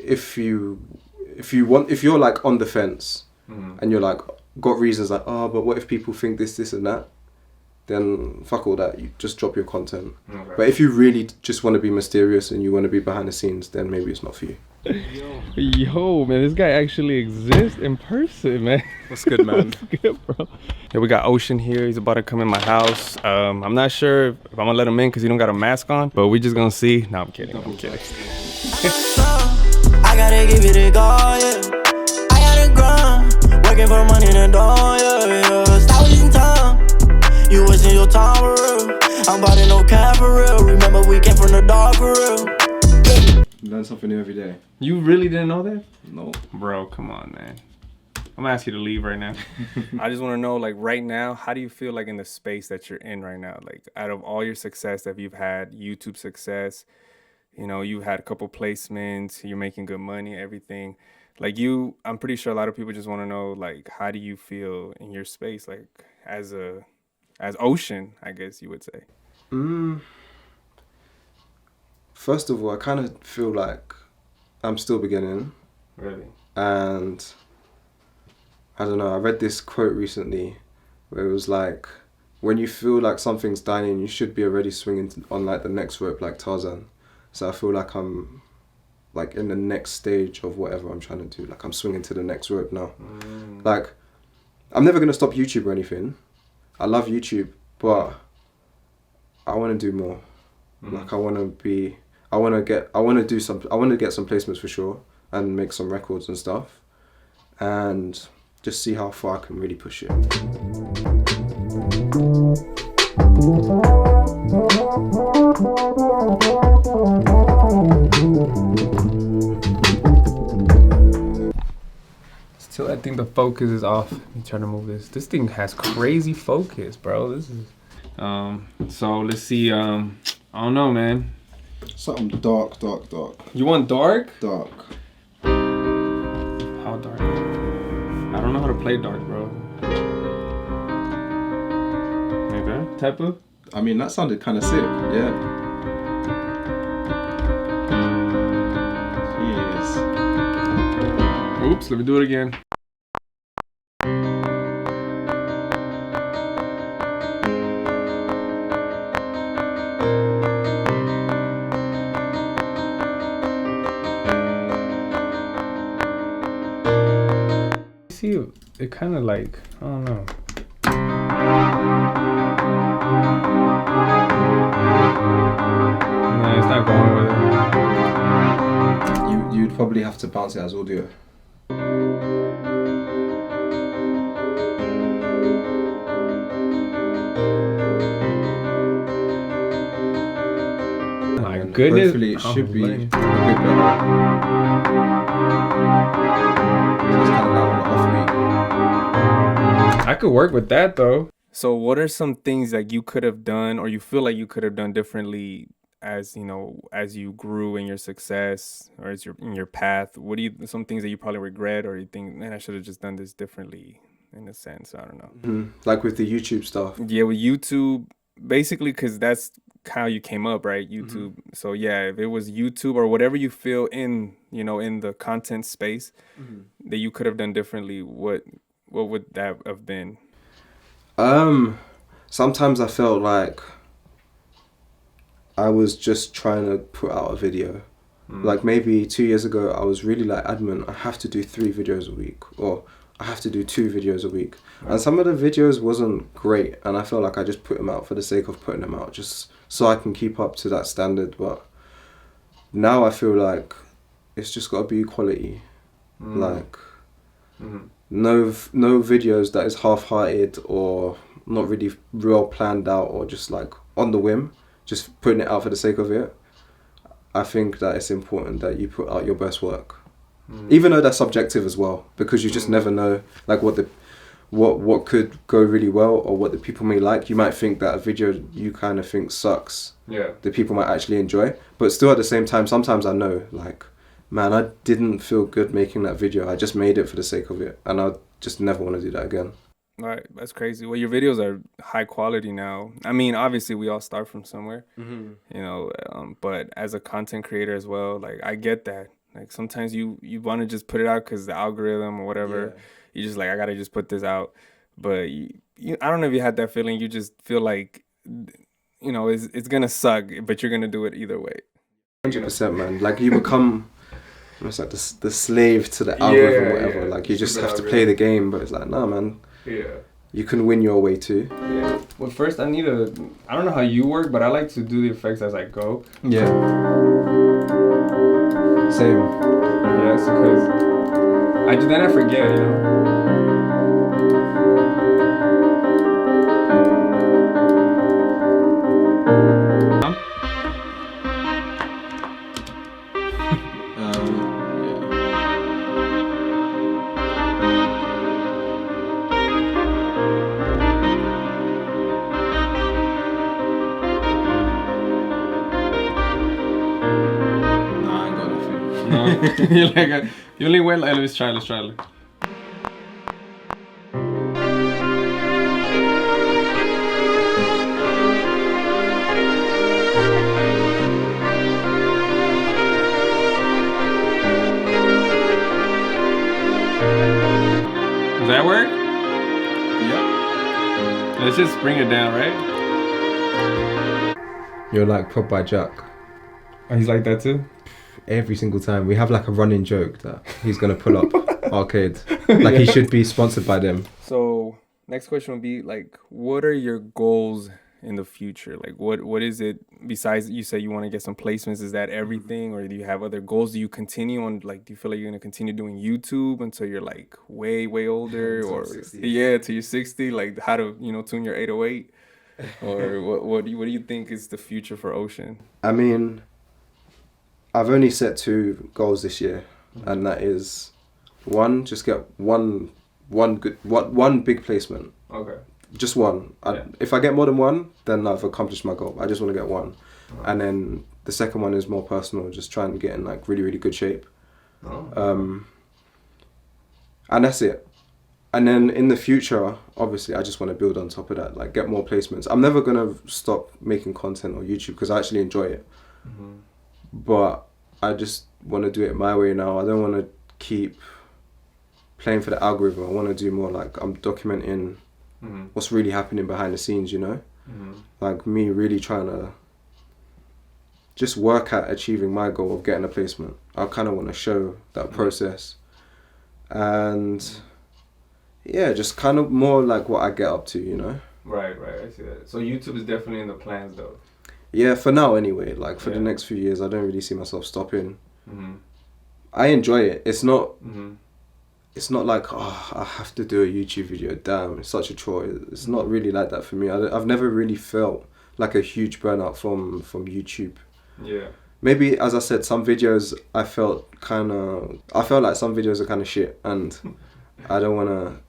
if you're like on the fence and you're like got reasons like, oh, but what if people think this and that, then fuck all that, you just drop your content. Okay. But if you really just want to be mysterious and you want to be behind the scenes, then maybe it's not for you. Yo, man, this guy actually exists in person, man. What's good, man? What's good, bro? Yeah, we got Ocean here. He's about to come in my house. I'm not sure if I'm gonna let him in because he don't got a mask on, but we just gonna see. No, I'm kidding. I'm kidding. I gotta give it a go, yeah. I gotta grind, working for money in the door, yeah. Stop wasting time. You wasting your time for real. I'm about to no cap for real. Remember we came from the dark for real. Learn something new every day. You really didn't know that? No. Bro, come on, man. I'm gonna ask you to leave right now. I just want to know, like, right now, how do you feel like in the space that you're in right now? Like, out of all your success that you've had, YouTube success, you know, you had a couple placements, you're making good money, everything. Like I'm pretty sure a lot of people just want to know, like, how do you feel in your space, like, as Ocean, I guess you would say. First of all, I kind of feel like I'm still beginning. Really? And I don't know, I read this quote recently where it was like, when you feel like something's dying, you should be already swinging on like the next rope like Tarzan. So I feel like I'm like in the next stage of whatever I'm trying to do. Like I'm swinging to the next rope now. Like I'm never going to stop YouTube or anything. I love YouTube, but I want to do more. Like I want to get some placements for sure and make some records and stuff and just see how far I can really push it. Still, I think the focus is off. I'm trying to move this. This thing has crazy focus, bro. This is so let's see. I don't know, man. Something dark. You want dark? Dark. How dark? I don't know how to play dark, bro. Like that type of? I mean, that sounded kind of sick, yeah. Jeez. Oops, let me do it again. See, it kind of like, I don't know. No, it's not going with it. You'd probably have to bounce it as audio. My goodness. Hopefully it should be a bit better. So it's kind of like on the off week. I could work with that though. So what are some things that you could have done or you feel like you could have done differently as, you know, as you grew in your success or as in your path? What do you, some things that you probably regret or you think, man, I should have just done this differently in a sense? I don't know. Like with the YouTube stuff. Yeah, with YouTube, basically, because that's how you came up, right? YouTube. So yeah, if it was YouTube or whatever you feel in, you know, in the content space that you could have done differently, what would that have been? Sometimes I felt like I was just trying to put out a video. Like maybe 2 years ago, I was really like adamant, I have to do 3 videos a week or I have to do 2 videos a week. And some of the videos wasn't great and I felt like I just put them out for the sake of putting them out just so I can keep up to that standard. But now I feel like it's just got to be quality. Like no videos that is half-hearted or not really real planned out or just like on the whim, just putting it out for the sake of it. I think that it's important that you put out your best work, even though that's subjective as well, because you just never know like what could go really well or what the people may like. You might think that a video you kind of think sucks, the people might actually enjoy, but still at the same time, sometimes I know like, man, I didn't feel good making that video. I just made it for the sake of it, and I just never want to do that again. All right, that's crazy. Well, your videos are high quality now. I mean, obviously, we all start from somewhere, you know, but as a content creator as well, like, I get that. Like sometimes you want to just put it out because the algorithm or whatever. Yeah. You just like, I gotta just put this out. But I don't know if you had that feeling. You just feel like, it's gonna suck, but you're gonna do it either way. 100%, man. Like you become almost like the slave to the algorithm, whatever. Like you just have to play the game, but it's like, nah, man. Yeah. You can win your way too. Yeah. Well, first I don't know how you work, but I like to do the effects as I go. Yeah. Same. Yes, because then I forget, You're like, you only went like, let's try. Is that work? Yeah. Let's just bring it down, right? You're like Prop by Jack. Oh, he's like that too? Every single time. We have like a running joke that he's going to pull up Arcade. Like he should be sponsored by them. So next question would be like, what are your goals in the future? Like what is it besides you say you want to get some placements? Is that everything, or do you have other goals? Do you continue on, like, do you feel like you're going to continue doing YouTube until you're like way older, or 60. till you're 60, like how to tune your 808, or what do you think is the future for Ocean? I mean, I've only set 2 goals this year, and that is one, just get one big placement. Okay. Just one. If I get more than one, then I've accomplished my goal. I just want to get one. Oh. And then the second one is more personal, just trying to get in like really, really good shape. And that's it. And then in the future, obviously, I just want to build on top of that, like get more placements. I'm never going to stop making content on YouTube because I actually enjoy it. Mm-hmm. But I just want to do it my way now. I don't want to keep playing for the algorithm. I want to do more like I'm documenting what's really happening behind the scenes, Like me really trying to just work at achieving my goal of getting a placement. I kind of want to show that process. And yeah, just kind of more like what I get up to, Right, I see that. So YouTube is definitely in the plans though. Yeah, for now anyway. Like for the next few years, I don't really see myself stopping. Mm-hmm. I enjoy it. It's not. Mm-hmm. It's not like, oh, I have to do a YouTube video. Damn, it's such a chore. It's not really like that for me. I've never really felt like a huge burnout from YouTube. Yeah. Maybe, as I said, some videos I felt like some videos are kind of shit, and I don't want to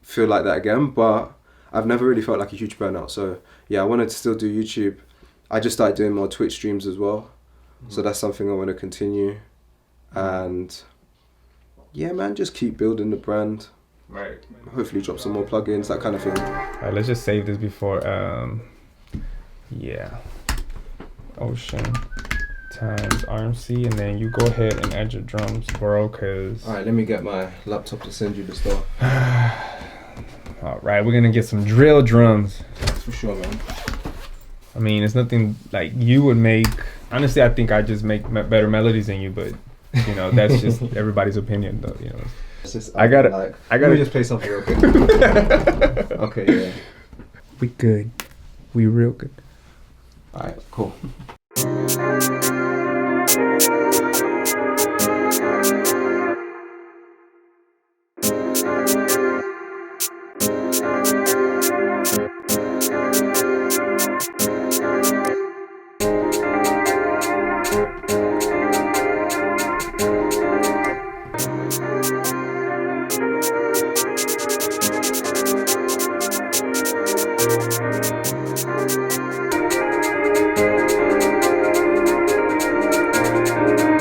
feel like that again. But I've never really felt like a huge burnout. So yeah, I wanted to still do YouTube. I just started doing more Twitch streams as well. So that's something I want to continue. And yeah, man, just keep building the brand. Right. Hopefully drop some more plugins, that kind of thing. All right, let's just save this before, Ocean times RMC, and then you go ahead and add your drums, bro, cause... All right, let me get my laptop to send you the stuff. All right, we're gonna get some drill drums. For sure, man. I mean, it's nothing like you would make. Honestly, I think I just make better melodies than you, but that's just everybody's opinion, though. It's just, I gotta. Let me just play something real quick. Okay, yeah. We good. We real good. All right, cool.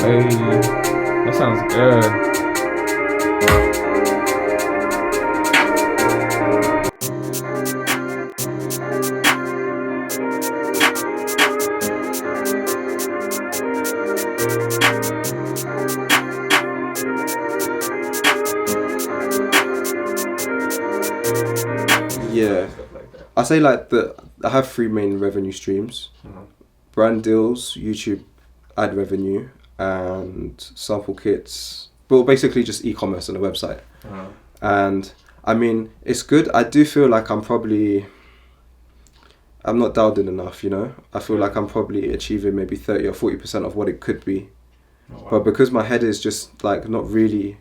Hey, that sounds good. Yeah, Stuff like that. I say like I have three main revenue streams: brand deals, YouTube ad revenue, and sample kits. But basically just e-commerce on the website. And I mean, it's good. I do feel like I'm not dialed in enough, you know? I feel like I'm probably achieving maybe 30 or 40% of what it could be. Oh, wow. But because my head is just like not really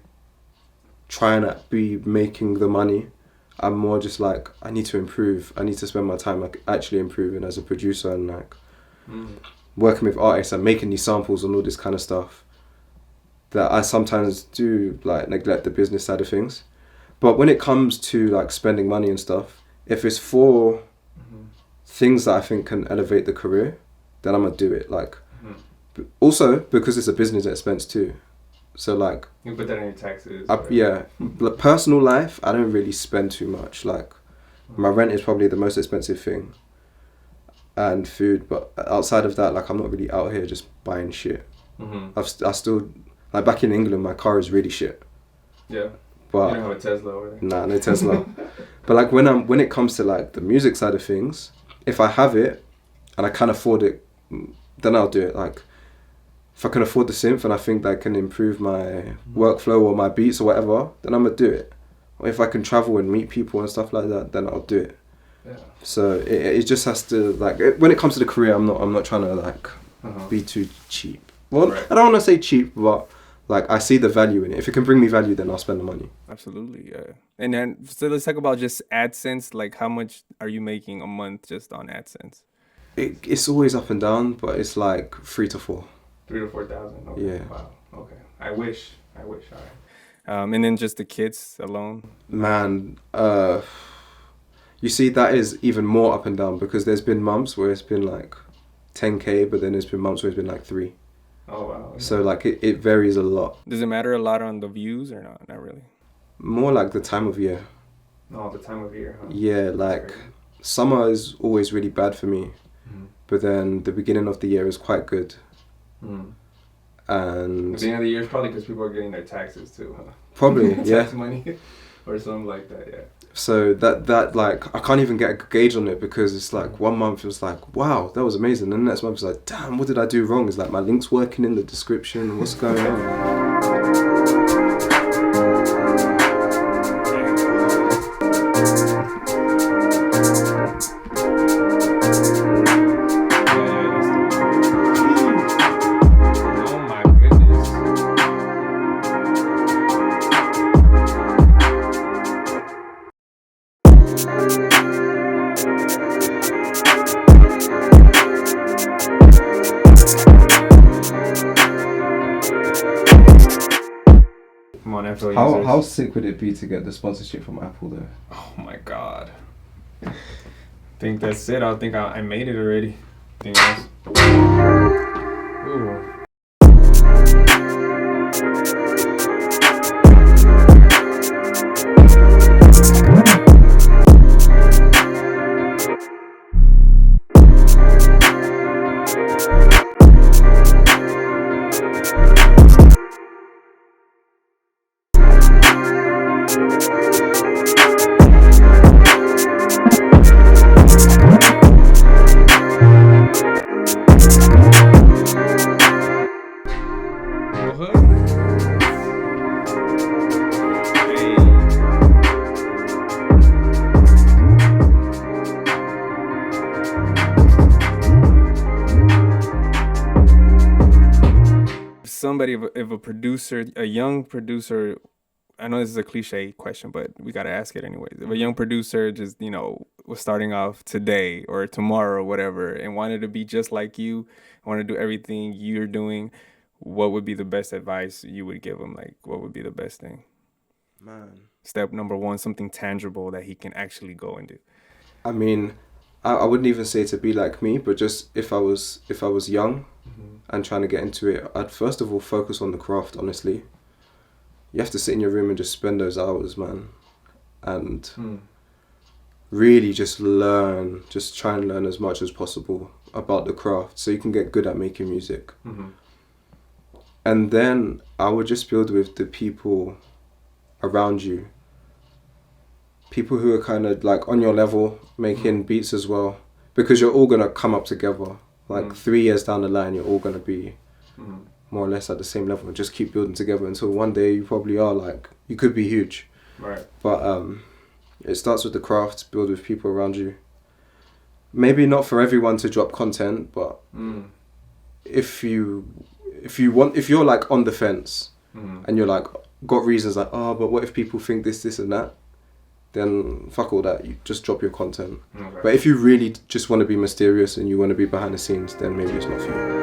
trying to be making the money, I'm more just like, I need to improve. I need to spend my time like actually improving as a producer and like working with artists and making these samples and all this kind of stuff. That I sometimes do like neglect the business side of things. But when it comes to like spending money and stuff, if it's for things that I think can elevate the career, then I'm gonna do it. Like, also because it's a business expense too. So like, you put that in your taxes. Yeah, like personal life, I don't really spend too much. Like, my rent is probably the most expensive thing, and food. But outside of that, like, I'm not really out here just buying shit. I still like back in England, my car is really shit. Yeah. But you don't have a Tesla over there. Nah, no Tesla. But like when it comes to like the music side of things, if I have it and I can afford it, then I'll do it. Like, if I can afford the synth and I think that can improve my workflow or my beats or whatever, then I'm gonna do it. Or if I can travel and meet people and stuff like that, then I'll do it. Yeah. So it just has to like when it comes to the career, I'm not trying to like be too cheap. Well, right. I don't want to say cheap, but like I see the value in it. If it can bring me value, then I'll spend the money. Absolutely, yeah. And then so let's talk about just AdSense. Like, how much are you making a month just on AdSense? It's always up and down, but it's like 3 to 4. 3,000 to 4,000. Okay. Yeah. Wow. Okay. I wish. All right. And then just the kits alone. Man, you see that is even more up and down because there's been months where it's been like 10K, but then there's been months where it's been like 3. Oh wow. So like it varies a lot. Does it matter a lot on the views or not? Not really. More like the time of year. No, the time of year. Huh? Yeah, like summer is always really bad for me, but then the beginning of the year is quite good. And the beginning of the year is probably because people are getting their taxes too, huh? Probably, yeah. Tax money or something like that, yeah. So that like I can't even get a gauge on it because it's like one month it was like, wow, that was amazing, and the next month it's like, damn, what did I do wrong? It's like my link's working in the description, what's going on? How sick would it be to get the sponsorship from Apple though? Oh my god. I think that's it. I think I made it already. Anything else? Ooh. Somebody, if a producer, a young producer, I know this is a cliche question, but we got to ask it anyways. If a young producer just, was starting off today or tomorrow or whatever and wanted to be just like you, want to do everything you're doing, what would be the best advice you would give him? Like, what would be the best thing? Man. Step number 1, something tangible that he can actually go and do. I mean, I wouldn't even say to be like me, but just if I was young and trying to get into it, I'd first of all focus on the craft, honestly. You have to sit in your room and just spend those hours, man. And really just try and learn as much as possible about the craft so you can get good at making music. And then I would just build with the people around you. People who are kind of like on your level, making beats as well. Because you're all going to come up together. Like 3 years down the line, you're all going to be more or less at the same level. And just keep building together until one day you probably are like, you could be huge. Right. But it starts with the craft, build with people around you. Maybe not for everyone to drop content, but if you're like on the fence and you're like got reasons like, oh, but what if people think this and that, then fuck all that, you just drop your content. Okay. But if you really just want to be mysterious and you want to be behind the scenes, then maybe it's not for you.